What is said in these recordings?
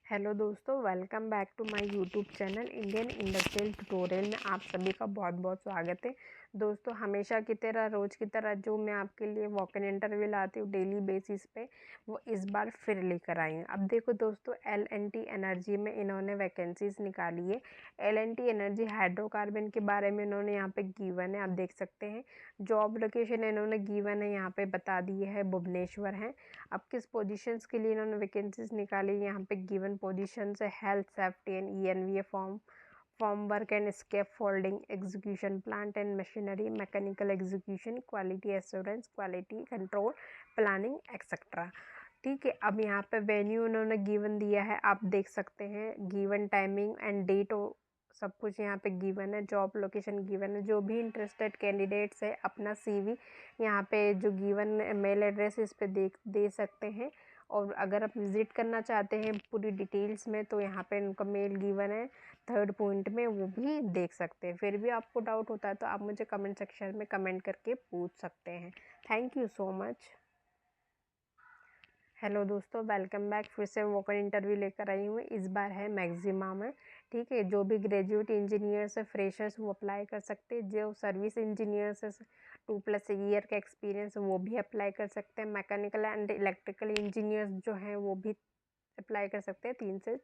Hello दोस्तों, welcome back to my YouTube channel Indian industrial tutorial में आप सभी का बहुत बहुत स्वागत है। दोस्तों, हमेशा की तरह रोज़ की तरह जो मैं आपके लिए वॉक इन इंटरव्यू लाती हूँ डेली बेसिस पे, वो इस बार फिर लेकर आई हूँ। अब देखो दोस्तों, L&T एनर्जी में इन्होंने वैकेंसीज निकाली है। L&T एनर्जी हाइड्रोकार्बन के बारे में इन्होंने यहाँ पे गिवन है, आप देख सकते हैं। जॉब लोकेशन इन्होंने गिवन है, यहाँ पे बता दी है, भुवनेश्वर है। अब किस पोजीशंस के लिए इन्होंने वैकेंसीज निकाली, यहाँ पे गिवन पोजीशंस है health safety and ENVA formwork and scaffolding, execution plant and machinery, mechanical execution, quality assurance, quality control, planning etcetera. ठीक है, अब यहाँ पे वेन्यू उन्होंने गिवन दिया है, आप देख सकते हैं। गिवन टाइमिंग एंड डेट सब कुछ यहाँ पे गिवन है। जॉब लोकेशन गिवन है। जो भी इंटरेस्टेड कैंडिडेट्स है अपना CV यहाँ पे जो गिवन मेल एड्रेस इस पे दे सकते हैं। और अगर आप विज़िट करना चाहते हैं पूरी डिटेल्स में, तो यहाँ पे उनका मेल गिवन है 3rd पॉइंट में, वो भी देख सकते हैं। फिर भी आपको डाउट होता है तो आप मुझे कमेंट सेक्शन में कमेंट करके पूछ सकते हैं। Thank you so much. Hello दोस्तों, वेलकम बैक। फिर से वोकल इंटरव्यू लेकर आई हूँ। इस बार है मैक्सिमा में। ठीक है, जो भी ग्रेजुएट इंजीनियर्स है, फ्रेशर्स, वो अप्लाई कर सकते हैं। जो सर्विस इंजीनियर्स है 2+ ईयर का एक्सपीरियंस, वो भी अप्लाई कर सकते हैं। मैकेनिकल एंड इलेक्ट्रिकल इंजीनियर्स जो हैं वो भी अप्लाई कर सकते हैं। 3 से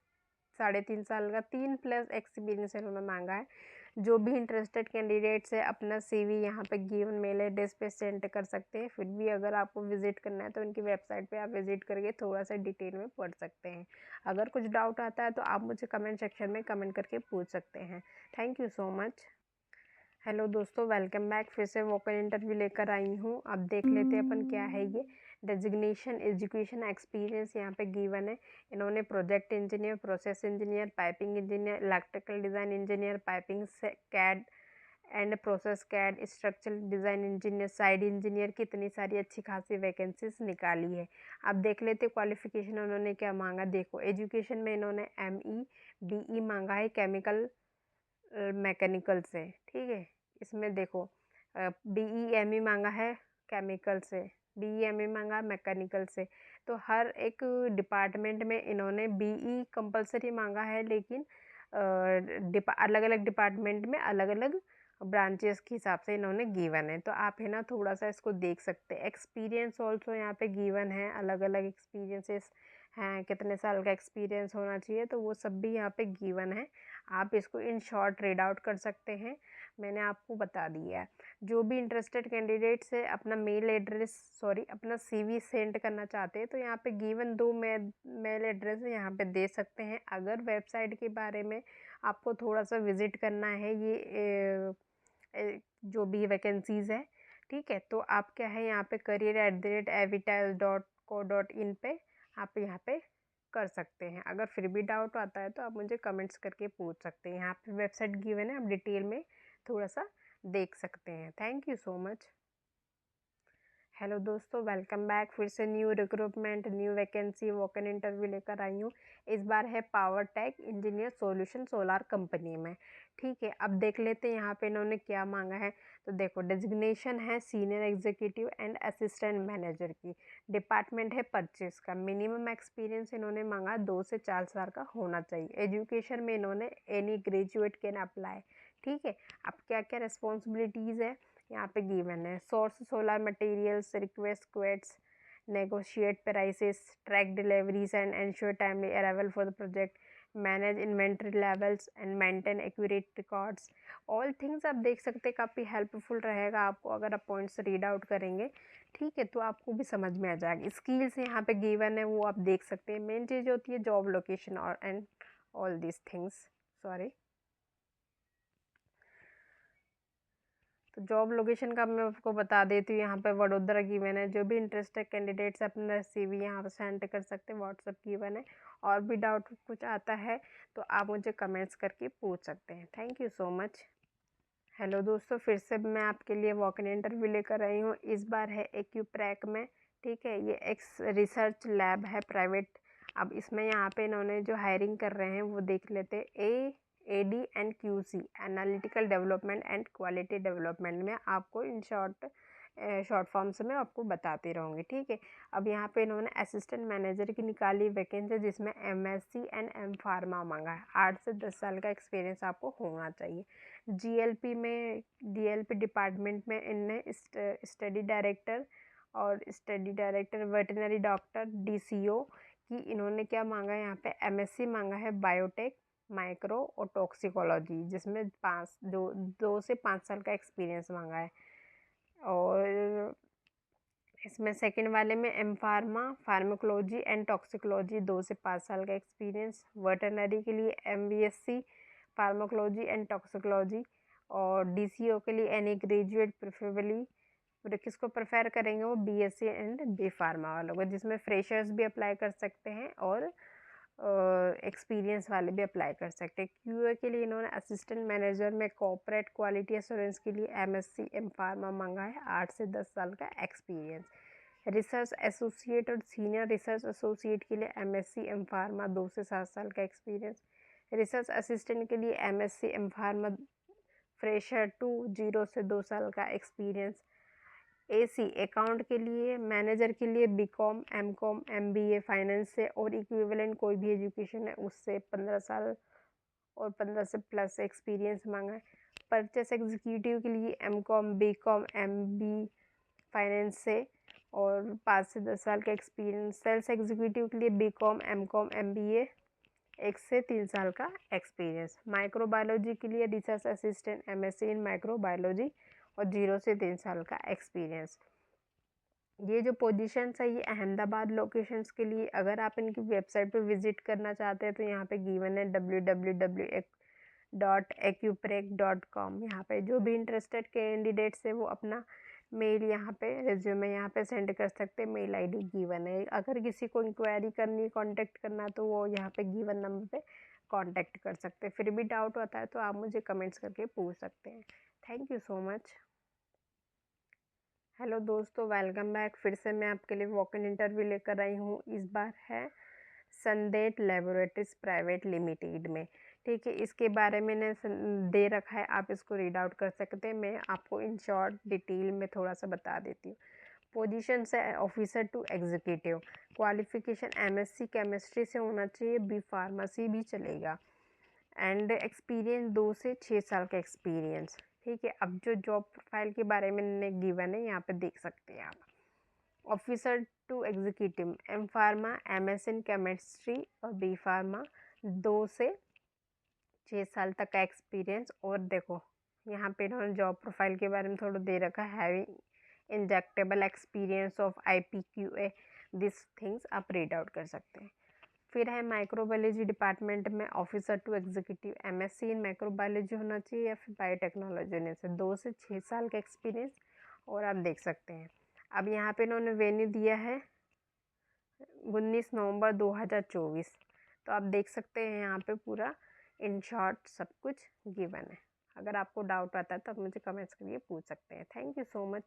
3.5 साल का 3+ एक्सपीरियंस इन्होंने मांगा है। जो भी इंटरेस्टेड कैंडिडेट्स है अपना CV यहाँ पे गिवन मेल एड्रेस पे सेंड कर सकते हैं। फिर भी अगर आपको विजिट करना है तो उनकी वेबसाइट पे आप विजिट करके थोड़ा सा डिटेल में पढ़ सकते हैं। अगर कुछ डाउट आता है तो आप मुझे कमेंट सेक्शन में कमेंट करके पूछ सकते हैं। Thank you so much. Hello दोस्तों, वेलकम बैक। फिर से वोकल इंटरव्यू लेकर आई हूँ। अब देख लेते हैं अपन क्या है ये। डेजिग्नेशन, एजुकेशन, एक्सपीरियंस यहाँ पे गिवन है। इन्होंने project engineer, process engineer, piping engineer, electrical design engineer, piping से CAD and process CAD, structural design engineer, site engineer की इतनी सारी अच्छी खासी वैकेंसीज निकाली है। अब देख लेते क्वालिफिकेशन उन्होंने क्या मांगा। देखो, एजुकेशन में इन्होंने ME BE मांगा है केमिकल मैकेनिकल से। ठीक है, इसमें देखो BE ME मांगा है केमिकल से, BE ME मांगा मैकेनिकल से। तो हर एक डिपार्टमेंट में इन्होंने BE कंपलसरी मांगा है, लेकिन अलग अलग डिपार्टमेंट में अलग अलग ब्रांचेस के हिसाब से इन्होंने गिवन है। तो आप है ना थोड़ा सा इसको देख सकते हैं। एक्सपीरियंस ऑल्सो यहाँ पे गिवन है, अलग अलग एक्सपीरियंसेस हैं, कितने साल का एक्सपीरियंस होना चाहिए, तो वो सब भी यहाँ पे गिवन है। आप इसको इन शॉर्ट रीड आउट कर सकते हैं, मैंने आपको बता दिया है। जो भी इंटरेस्टेड कैंडिडेट्स है अपना अपना CV सेंड करना चाहते हैं तो यहाँ पे गिवन 2 मेल एड्रेस यहाँ पे दे सकते हैं। अगर वेबसाइट के बारे में आपको थोड़ा सा विजिट करना है, ये जो भी वैकेंसीज़ है, ठीक है, तो आप क्या है यहाँ पे career@avitas.co.in पे आप यहाँ पे कर सकते हैं। अगर फिर भी डाउट आता है तो आप मुझे कमेंट्स करके पूछ सकते हैं। यहाँ पे वेबसाइट गिवन है, आप डिटेल में थोड़ा सा देख सकते हैं। Thank you so much. Hello दोस्तों, वेलकम बैक। फिर से new recruitment, new vacancy, walk in interview लेकर आई हूँ। इस बार है power tech engineer solution solar company में। ठीक है, अब देख लेते हैं यहाँ पे इन्होंने क्या मांगा है। तो देखो, डेजिग्नेशन है senior executive and assistant manager की। डिपार्टमेंट है परचेस का। मिनिमम एक्सपीरियंस इन्होंने मांगा 2 से 4 साल का होना चाहिए। एजुकेशन में इन्होंने एनी ग्रेजुएट कैन अप्लाई। ठीक है, अब क्या क्या रिस्पॉन्सिबिलिटीज़ है यहाँ पे गिवन है। Source solar materials, request quotes, negotiate prices, track deliveries and ensure timely arrival for the project, manage inventory levels and maintain accurate records. All things आप देख सकते हैं, काफ़ी हेल्पफुल रहेगा आपको अगर आप पॉइंट्स रीड आउट करेंगे। ठीक है, तो आपको भी समझ में आ जाएगा। स्किल्स यहाँ पे गिवन है, वो आप देख सकते हैं। मेन चीज़ होती है जॉब लोकेशन और and all this things. Sorry, तो जॉब लोकेशन का मैं आपको बता देती हूँ। यहाँ पे वडोदरा गिवन है। जो भी इंटरेस्टेड कैंडिडेट्स अपना CV यहाँ पर सेंड कर सकते हैं, व्हाट्सअप गिवन है। और भी डाउट कुछ आता है तो आप मुझे कमेंट्स करके पूछ सकते हैं। Thank you so much. Hello दोस्तों, फिर से मैं आपके लिए वॉक इन इंटरव्यू लेकर आई हूँ। इस बार है एक्यूप्रैक में। ठीक है, ये एक्स रिसर्च लैब है प्राइवेट। अब इसमें यहाँ पे इन्होंने जो हायरिंग कर रहे हैं वो देख लेते हैं। AD and QC, analytical development and quality development में आपको इन शॉर्ट शॉर्ट फॉर्म से मैं आपको बताती रहूँगी, ठीक है। अब यहाँ पे इन्होंने असिस्टेंट मैनेजर की निकाली वैकेंसी, जिसमें MSc एंड एम फार्मा मांगा है। 8 से 10 साल का एक्सपीरियंस आपको होना चाहिए। DLP डिपार्टमेंट में इनने स्टडी डायरेक्टर और study director veterinary doctor DCO की इन्होंने क्या मांगा है, यहाँ पे MSc मांगा है बायोटेक, माइक्रो और टॉक्सिकोलॉजी, जिसमें 2 से 5 साल का एक्सपीरियंस मांगा है। और इसमें सेकंड वाले में एम फार्माकोलॉजी एंड टॉक्सिकोलॉजी, 2 से 5 साल का एक्सपीरियंस। वेटरनरी के लिए MBSc फार्माकोलॉजी एंड टॉक्सिकोलॉजी। और DCO के लिए एनी ग्रेजुएट प्रेफरेबली, किसको प्रेफर करेंगे वो BSc एंड B फार्मा वालों को, जिसमें फ्रेशर्स भी अप्लाई कर सकते हैं और एक्सपीरियंस वाले भी अप्लाई कर सकते हैं। QA के लिए इन्होंने असिस्टेंट मैनेजर में कॉर्पोरेट क्वालिटी एश्योरेंस के लिए MSc एम फार्मा मांगा है, 8 से 10 साल का एक्सपीरियंस। रिसर्च एसोसिएट और सीनियर रिसर्च एसोसिएट के लिए MSc एम फार्मा, 2 से 7 साल का एक्सपीरियंस। रिसर्च असिस्टेंट के लिए MSc एम फार्मा फ्रेशर 2, 0 से 2 साल का एक्सपीरियंस। AC अकाउंट के लिए, मैनेजर के लिए BCom, MCom, MBA फाइनेंस से और इक्विवेलेंट कोई भी एजुकेशन है उससे 15 साल और 15 से प्लस एक्सपीरियंस मांगा है। परचेस एग्जीक्यूटिव के लिए MCom, BCom, MB फाइनेंस से और 5 से 10 साल का एक्सपीरियंस। सेल्स एग्जीक्यूटिव के लिए BCom, MCom, MBA 1 से 3 साल का एक्सपीरियंस। माइक्रोबायोलॉजी के लिए research assistant MSc in microbiology और 0 से 3 साल का एक्सपीरियंस। ये जो पोजीशंस है ये अहमदाबाद लोकेशंस के लिए, अगर आप इनकी वेबसाइट पे विजिट करना चाहते हैं तो यहाँ पे गिवन है www.acuprec.com। यहाँ पे जो भी इंटरेस्टेड कैंडिडेट्स है वो अपना मेल यहाँ पे रिज्यूमे यहाँ पे सेंड कर सकते हैं। मेल ID गिवन है। अगर किसी को इंक्वायरी करनी, कांटेक्ट करना, तो वो यहाँ पे गिवन नंबर पे कांटेक्ट कर सकते हैं। फिर भी डाउट होता है तो आप मुझे कमेंट्स करके पूछ सकते हैं। Thank you so much. Hello दोस्तों, वेलकम बैक। फिर से मैं आपके लिए वॉक इन इंटरव्यू लेकर आई हूँ। इस बार है संदेत लेबोरेटरीज प्राइवेट लिमिटेड में, ठीक है। इसके बारे में दे रखा है, आप इसको रीड आउट कर सकते हैं। मैं आपको इन शॉर्ट डिटेल में थोड़ा सा बता देती हूँ। पोजीशन से officer to executive, qualification MSc chemistry से होना चाहिए, B फार्मेसी भी चलेगा, एंड एक्सपीरियंस 2 से 6 साल का एक्सपीरियंस, ठीक है। अब जो जॉब प्रोफाइल के बारे में गिवन है यहाँ पे देख सकते हैं आप। Officer to executive, M pharma, MS in chemistry और B फार्मा, 2 से 6 साल तक का एक्सपीरियंस। और देखो यहाँ पे इन्होंने जॉब प्रोफाइल के बारे में थोड़ा दे रखा है, having injectable experience of IPQA, this things आप रीड आउट कर सकते हैं। फिर है माइक्रोबायोलॉजी डिपार्टमेंट में officer to executive, MSc in microbiology होना चाहिए या फिर बायोटेक्नोलॉजी होने से, 2 से 6 साल का एक्सपीरियंस। और आप देख सकते हैं अब यहाँ पे इन्होंने वेन्यू दिया है 19 नवंबर 2024। तो आप देख सकते हैं यहाँ पे पूरा इन शॉर्ट सब कुछ गिवन है। अगर आपको डाउट आता है तो आप मुझे कमेंट्स करके पूछ सकते हैं। Thank you so much.